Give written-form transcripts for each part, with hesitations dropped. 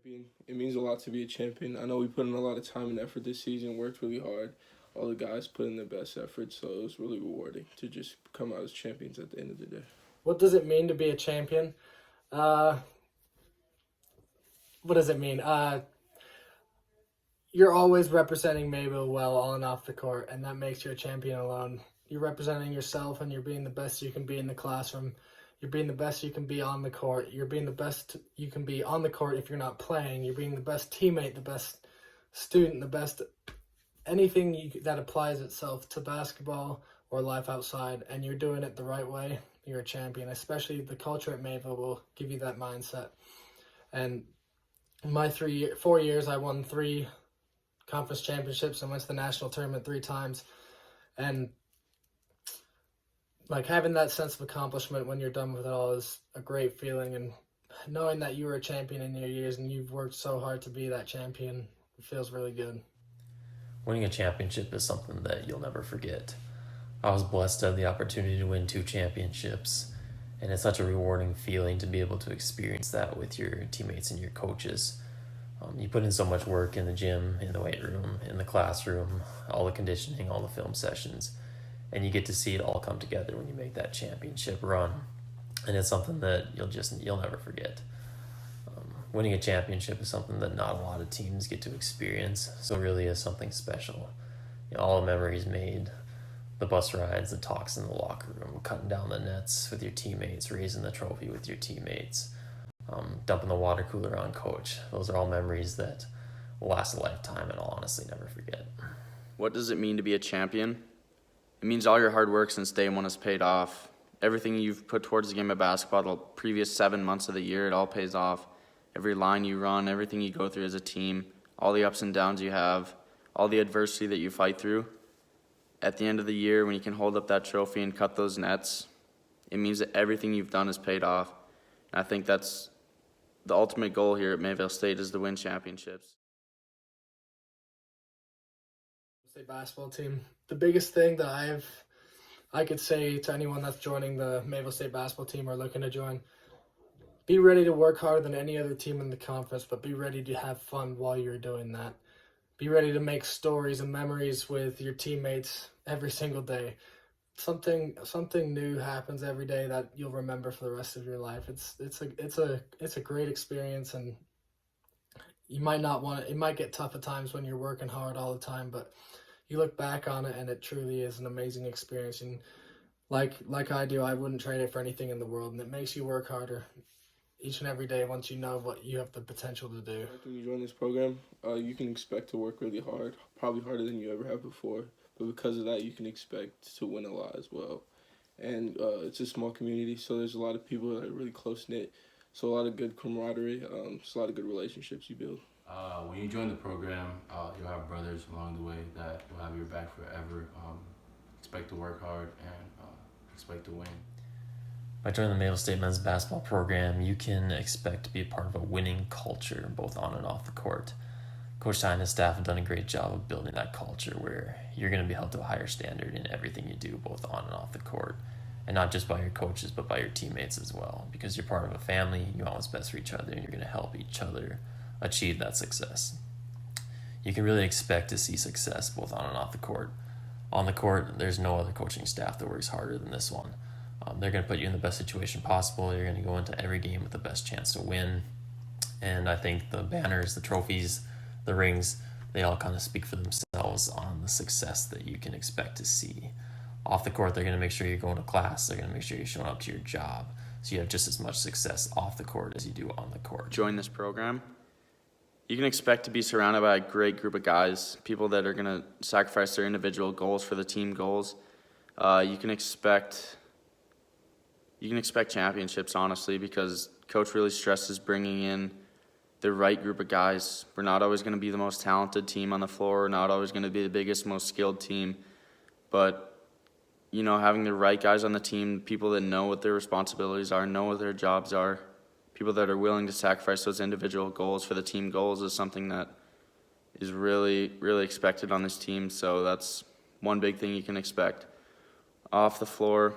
champion. It means a lot to be a champion. I know we put in a lot of time and effort this season, worked really hard. All the guys put in their best effort, so it was really rewarding to just come out as champions at the end of the day. What does it mean to be a champion? What does it mean? You're always representing Mayville well on and off the court, and that makes you a champion alone. You're representing yourself, and you're being the best you can be in the classroom. You're being the best you can be on the court. You're being the best you can be on the court if you're not playing. You're being the best teammate, the best student, the best anything that applies itself to basketball or life outside, and you're doing it the right way. You're a champion. Especially the culture at Mayville will give you that mindset. And in my 4 years, I won 3 conference championships and went to the national tournament 3 times. And like having that sense of accomplishment when you're done with it all is a great feeling. And knowing that you were a champion in your years and you've worked so hard to be that champion, it feels really good. Winning a championship is something that you'll never forget. I was blessed to have the opportunity to win 2 championships, and it's such a rewarding feeling to be able to experience that with your teammates and your coaches. You put in so much work in the gym, in the weight room, in the classroom, all the conditioning, all the film sessions, and you get to see it all come together when you make that championship run. And it's something that you'll never forget. Winning a championship is something that not a lot of teams get to experience, so it really is something special. All the memories made, the bus rides, the talks in the locker room, cutting down the nets with your teammates, raising the trophy with your teammates, dumping the water cooler on coach. Those are all memories that will last a lifetime and I'll honestly never forget. What does it mean to be a champion? It means all your hard work since day one has paid off. Everything you've put towards the game of basketball the previous 7 months of the year, it all pays off. Every line you run, everything you go through as a team, all the ups and downs you have, all the adversity that you fight through. At the end of the year, when you can hold up that trophy and cut those nets, it means that everything you've done has paid off. And I think that's the ultimate goal here at Mayville State, is to win championships. State basketball team. The biggest thing that I could say to anyone that's joining the Mayville State basketball team or looking to join, be ready to work harder than any other team in the conference, but be ready to have fun while you're doing that. Be ready to make stories and memories with your teammates every single day. Something new happens every day that you'll remember for the rest of your life. It's a great experience, and you might not want it. It might get tough at times when you're working hard all the time, but you look back on it and it truly is an amazing experience. And like I do, I wouldn't trade it for anything in the world, and it makes you work harder each and every day once you know what you have the potential to do. When you join this program, you can expect to work really hard, probably harder than you ever have before. But because of that, you can expect to win a lot as well. And it's a small community, so there's a lot of people that are really close-knit. So a lot of good camaraderie, just a lot of good relationships you build. When you join the program, you'll have brothers along the way that will have your back forever. Expect to work hard and expect to win. By joining the Mayville State men's basketball program, you can expect to be a part of a winning culture, both on and off the court. Coach Ty and his staff have done a great job of building that culture where you're going to be held to a higher standard in everything you do, both on and off the court. And not just by your coaches, but by your teammates as well. Because you're part of a family, you want what's best for each other, and you're going to help each other achieve that success. You can really expect to see success both on and off the court. On the court, there's no other coaching staff that works harder than this one. They're going to put you in the best situation possible. You're going to go into every game with the best chance to win. And I think the banners, the trophies, the rings, they all kind of speak for themselves on the success that you can expect to see. Off the court, they're going to make sure you're going to class. They're going to make sure you're showing up to your job. So you have just as much success off the court as you do on the court. Join this program. You can expect to be surrounded by a great group of guys, people that are going to sacrifice their individual goals for the team goals. You can expect championships, honestly, because Coach really stresses bringing in the right group of guys. We're not always going to be the most talented team on the floor. We're not always going to be the biggest, most skilled team. But, having the right guys on the team, people that know what their responsibilities are, know what their jobs are, people that are willing to sacrifice those individual goals for the team goals is something that is really, really expected on this team. So that's one big thing you can expect. Off the floor,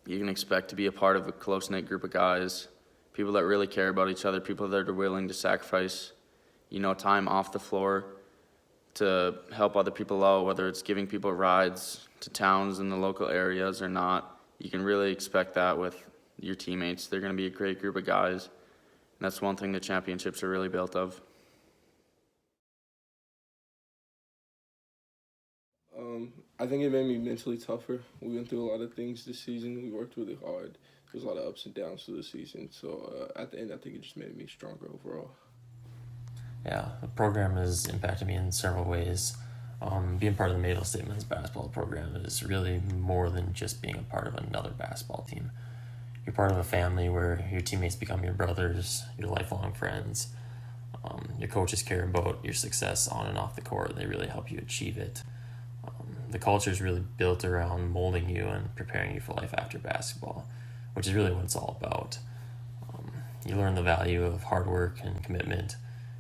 you can expect to be a part of a close-knit group of guys, people that really care about each other, people that are willing to sacrifice, time off the floor to help other people out, whether it's giving people rides to towns in the local areas or not. You can really expect that with your teammates. They're going to be a great group of guys, and that's one thing the championships are really built of. I think it made me mentally tougher. We went through a lot of things this season. We worked really hard. There's a lot of ups and downs through the season. So at the end, I think it just made me stronger overall. Yeah, the program has impacted me in several ways. Being part of the Mayville State men's basketball program is really more than just being a part of another basketball team. You're part of a family where your teammates become your brothers, your lifelong friends. Your coaches care about your success on and off the court. They really help you achieve it. The culture is really built around molding you and preparing you for life after basketball, which is really what it's all about. You learn the value of hard work and commitment,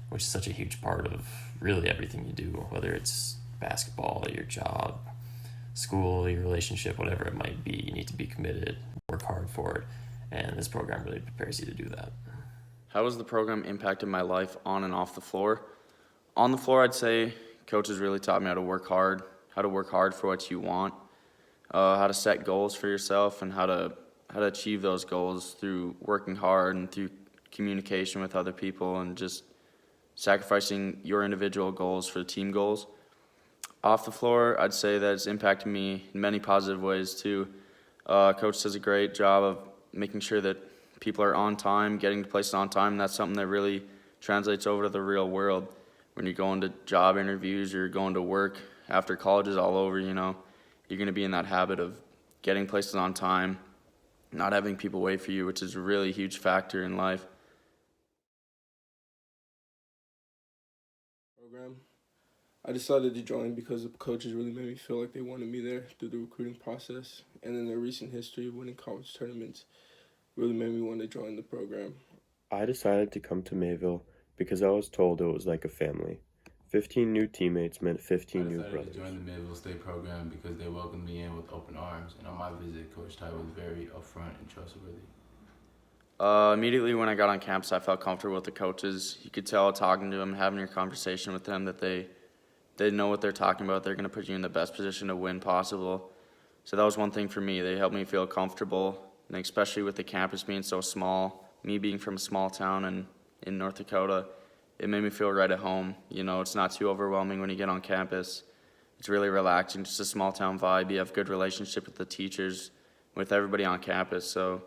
which is such a huge part of really everything you do, whether it's basketball, your job, school, your relationship, whatever it might be. You need to be committed, work hard for it, and this program really prepares you to do that. How has the program impacted my life on and off the floor? On the floor, I'd say coaches really taught me how to work hard for what you want, how to set goals for yourself, and how to achieve those goals through working hard and through communication with other people and just sacrificing your individual goals for the team goals. Off the floor, I'd say that it's impacted me in many positive ways too. Coach does a great job of making sure that people are on time, getting to places on time, and that's something that really translates over to the real world. When you're going to job interviews, you're going to work after college is all over, you're going to be in that habit of getting places on time, not having people wait for you, which is a really huge factor in life. Program. I decided to join because the coaches really made me feel like they wanted me there through the recruiting process, and then their recent history of winning conference tournaments really made me want to join the program. I decided to come to Mayville because I was told it was like a family. 15 new teammates meant 15 new brothers. I decided to join the Mayville State program because they welcomed me in with open arms, and on my visit, Coach Ty was very upfront and trustworthy. Immediately when I got on campus, I felt comfortable with the coaches. You could tell talking to them, having your conversation with them, that they know what they're talking about. They're going to put you in the best position to win possible. So that was one thing for me. They helped me feel comfortable, and especially with the campus being so small, me being from a small town in North Dakota, it made me feel right at home. It's not too overwhelming when you get on campus. It's really relaxing, just a small town vibe. You have good relationship with the teachers, with everybody on campus. So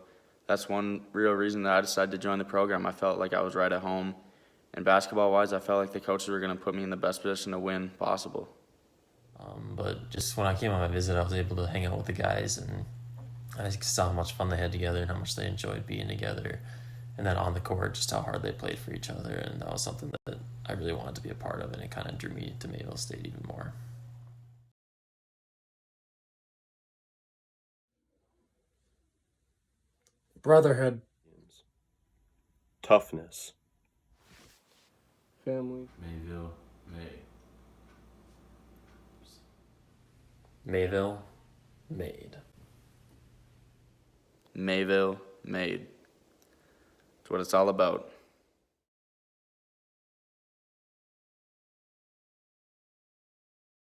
that's one real reason that I decided to join the program. I felt like I was right at home. And basketball-wise, I felt like the coaches were going to put me in the best position to win possible. But just when I came on my visit, I was able to hang out with the guys, and I saw how much fun they had together and how much they enjoyed being together. And then on the court, just how hard they played for each other. And that was something that I really wanted to be a part of, and it kind of drew me to Mayville State even more. Brotherhood. Toughness. Family. Mayville, Mayville, made. Mayville, made. That's what it's all about.